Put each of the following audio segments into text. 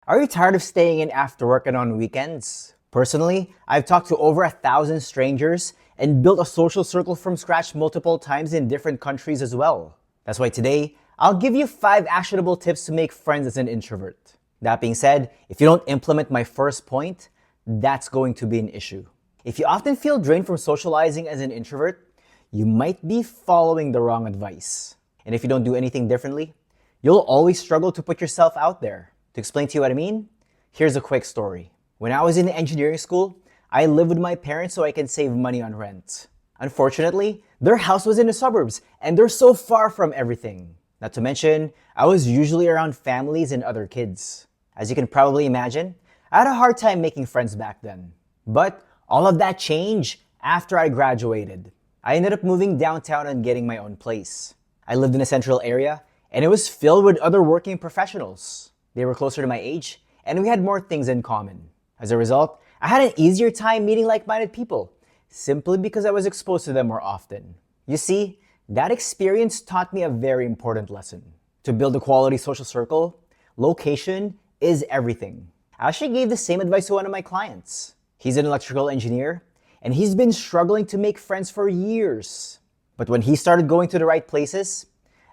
Are you tired of staying in after work and on weekends? Personally, I've talked to over 1,000 strangers and built a social circle from scratch multiple times in different countries as well. That's why today, I'll give you 5 actionable tips to make friends as an introvert. That being said, if you don't implement my first point, that's going to be an issue. If you often feel drained from socializing as an introvert, you might be following the wrong advice. And if you don't do anything differently, you'll always struggle to put yourself out there. To explain to you what I mean, here's a quick story. When I was in engineering school, I lived with my parents so I could save money on rent. Unfortunately, their house was in the suburbs and they're so far from everything. Not to mention, I was usually around families and other kids. As you can probably imagine, I had a hard time making friends back then. But all of that changed after I graduated. I ended up moving downtown and getting my own place. I lived in a central area and it was filled with other working professionals. They were closer to my age, and we had more things in common. As a result, I had an easier time meeting like-minded people, simply because I was exposed to them more often. You see, that experience taught me a very important lesson. To build a quality social circle, location is everything. I actually gave the same advice to one of my clients. He's an electrical engineer, and he's been struggling to make friends for years. But when he started going to the right places,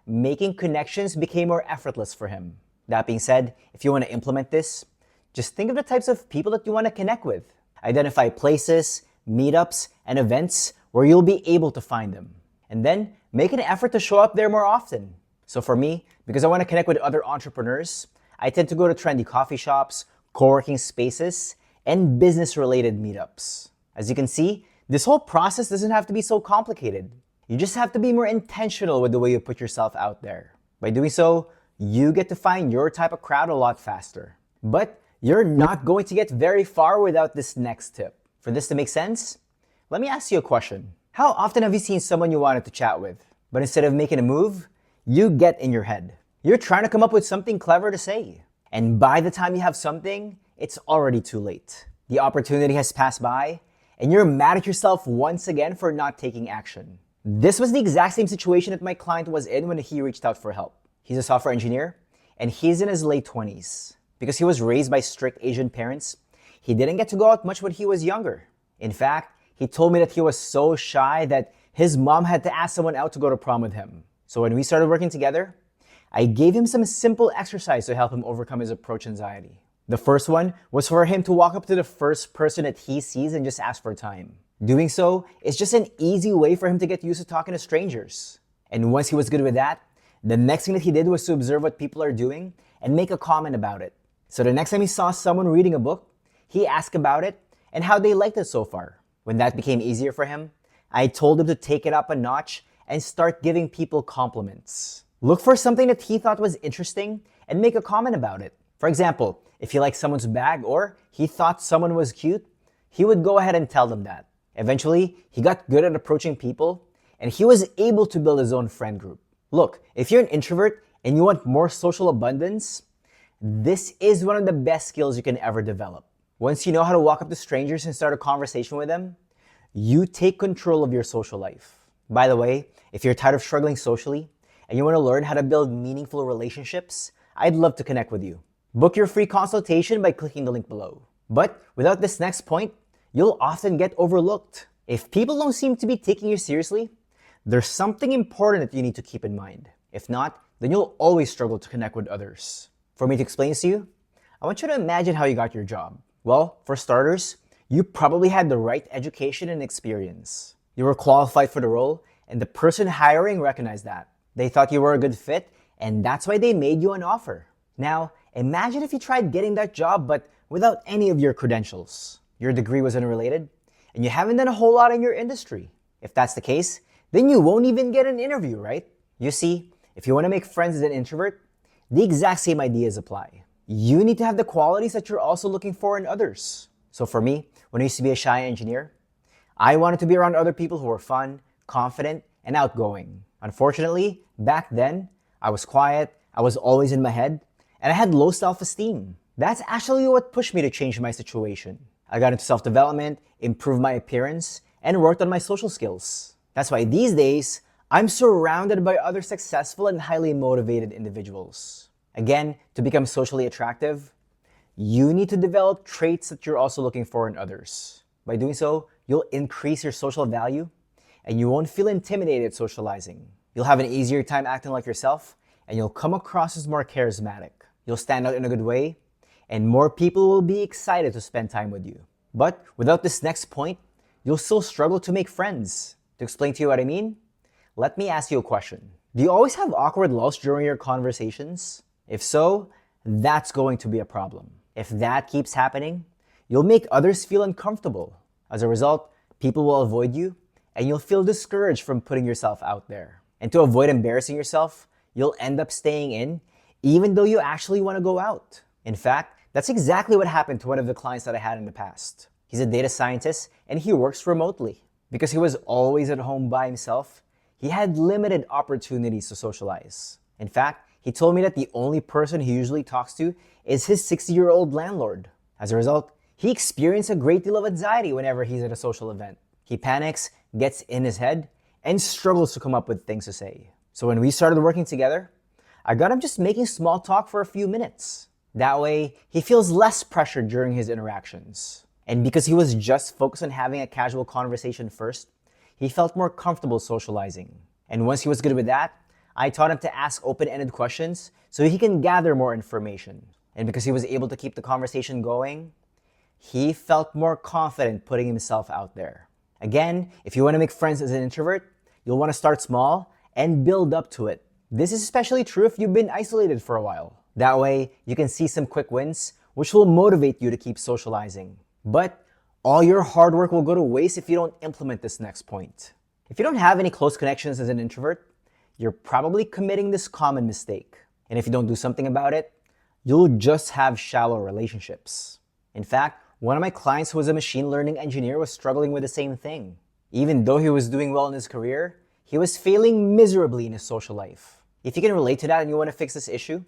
making connections became more effortless for him. That being said, if you want to implement this, just think of the types of people that you want to connect with. Identify places, meetups, and events where you'll be able to find them. And then make an effort to show up there more often. So for me, because I want to connect with other entrepreneurs, I tend to go to trendy coffee shops, co-working spaces, and business-related meetups. As you can see, this whole process doesn't have to be so complicated. You just have to be more intentional with the way you put yourself out there. By doing so, you get to find your type of crowd a lot faster. But you're not going to get very far without this next tip. For this to make sense, let me ask you a question. How often have you seen someone you wanted to chat with, but instead of making a move, you get in your head? You're trying to come up with something clever to say. And by the time you have something, it's already too late. The opportunity has passed by, and you're mad at yourself once again for not taking action. This was the exact same situation that my client was in when he reached out for help. He's a software engineer, and he's in his late 20s. Because he was raised by strict Asian parents, he didn't get to go out much when he was younger. In fact, he told me that he was so shy that his mom had to ask someone out to go to prom with him. So when we started working together, I gave him some simple exercise to help him overcome his approach anxiety. The first one was for him to walk up to the first person that he sees and just ask for time. Doing so is just an easy way for him to get used to talking to strangers. And once he was good with that, the next thing that he did was to observe what people are doing and make a comment about it. So the next time he saw someone reading a book, he asked about it and how they liked it so far. When that became easier for him, I told him to take it up a notch and start giving people compliments. Look for something that he thought was interesting and make a comment about it. For example, if he liked someone's bag or he thought someone was cute, he would go ahead and tell them that. Eventually, he got good at approaching people and he was able to build his own friend group. Look, if you're an introvert and you want more social abundance, this is one of the best skills you can ever develop. Once you know how to walk up to strangers and start a conversation with them, you take control of your social life. By the way, if you're tired of struggling socially and you want to learn how to build meaningful relationships, I'd love to connect with you. Book your free consultation by clicking the link below. But without this next point, you'll often get overlooked. If people don't seem to be taking you seriously, there's something important that you need to keep in mind. If not, then you'll always struggle to connect with others. For me to explain this to you, I want you to imagine how you got your job. Well, for starters, you probably had the right education and experience. You were qualified for the role, and the person hiring recognized that. They thought you were a good fit, and that's why they made you an offer. Now, imagine if you tried getting that job, but without any of your credentials. Your degree was unrelated, and you haven't done a whole lot in your industry. If that's the case, then you won't even get an interview, right? You see, if you want to make friends as an introvert, the exact same ideas apply. You need to have the qualities that you're also looking for in others. So for me, when I used to be a shy engineer, I wanted to be around other people who were fun, confident, and outgoing. Unfortunately, back then, I was quiet, I was always in my head, and I had low self-esteem. That's actually what pushed me to change my situation. I got into self-development, improved my appearance, and worked on my social skills. That's why these days, I'm surrounded by other successful and highly motivated individuals. Again, to become socially attractive, you need to develop traits that you're also looking for in others. By doing so, you'll increase your social value and you won't feel intimidated socializing. You'll have an easier time acting like yourself and you'll come across as more charismatic. You'll stand out in a good way and more people will be excited to spend time with you. But without this next point, you'll still struggle to make friends. To explain to you what I mean, let me ask you a question. Do you always have awkward lulls during your conversations? If so, that's going to be a problem. If that keeps happening, you'll make others feel uncomfortable. As a result, people will avoid you and you'll feel discouraged from putting yourself out there. And to avoid embarrassing yourself, you'll end up staying in even though you actually want to go out. In fact, that's exactly what happened to one of the clients that I had in the past. He's a data scientist and he works remotely. Because he was always at home by himself, he had limited opportunities to socialize. In fact, he told me that the only person he usually talks to is his 60-year-old landlord. As a result, he experienced a great deal of anxiety whenever he's at a social event. He panics, gets in his head, and struggles to come up with things to say. So when we started working together, I got him just making small talk for a few minutes. That way, he feels less pressure during his interactions. And because he was just focused on having a casual conversation first, he felt more comfortable socializing. And once he was good with that, I taught him to ask open-ended questions so he can gather more information. And because he was able to keep the conversation going, he felt more confident putting himself out there. Again, if you want to make friends as an introvert, you'll want to start small and build up to it. This is especially true if you've been isolated for a while. That way, you can see some quick wins, which will motivate you to keep socializing. But all your hard work will go to waste if you don't implement this next point. If you don't have any close connections as an introvert, you're probably committing this common mistake. And if you don't do something about it, you'll just have shallow relationships. In fact, one of my clients who was a machine learning engineer was struggling with the same thing. Even though he was doing well in his career, he was failing miserably in his social life. If you can relate to that and you want to fix this issue,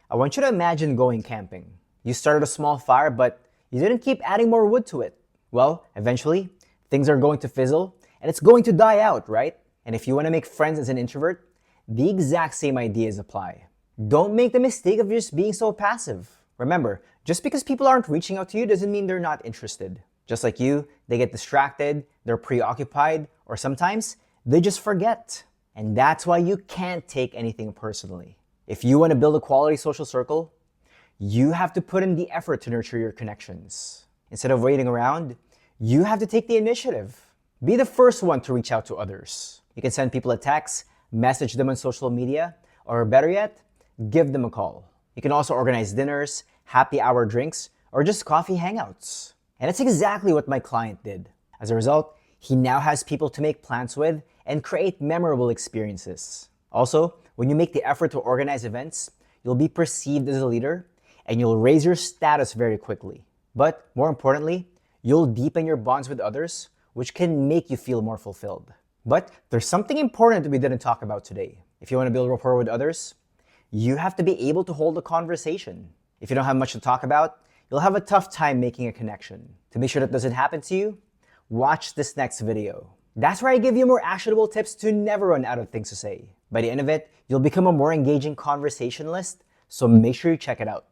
I want you to imagine going camping. You started a small fire, but you didn't keep adding more wood to it. Well, eventually, things are going to fizzle and it's going to die out, right? And if you want to make friends as an introvert, the exact same ideas apply. Don't make the mistake of just being so passive. Remember, just because people aren't reaching out to you doesn't mean they're not interested. Just like you, they get distracted, they're preoccupied, or sometimes they just forget. And that's why you can't take anything personally. If you want to build a quality social circle, you have to put in the effort to nurture your connections. Instead of waiting around, you have to take the initiative. Be the first one to reach out to others. You can send people a text, message them on social media, or better yet, give them a call. You can also organize dinners, happy hour drinks, or just coffee hangouts. And that's exactly what my client did. As a result, he now has people to make plans with and create memorable experiences. Also, when you make the effort to organize events, you'll be perceived as a leader and you'll raise your status very quickly. But more importantly, you'll deepen your bonds with others, which can make you feel more fulfilled. But there's something important that we didn't talk about today. If you want to build rapport with others, you have to be able to hold a conversation. If you don't have much to talk about, you'll have a tough time making a connection. To make sure that doesn't happen to you, watch this next video. That's where I give you more actionable tips to never run out of things to say. By the end of it, you'll become a more engaging conversationalist, so make sure you check it out.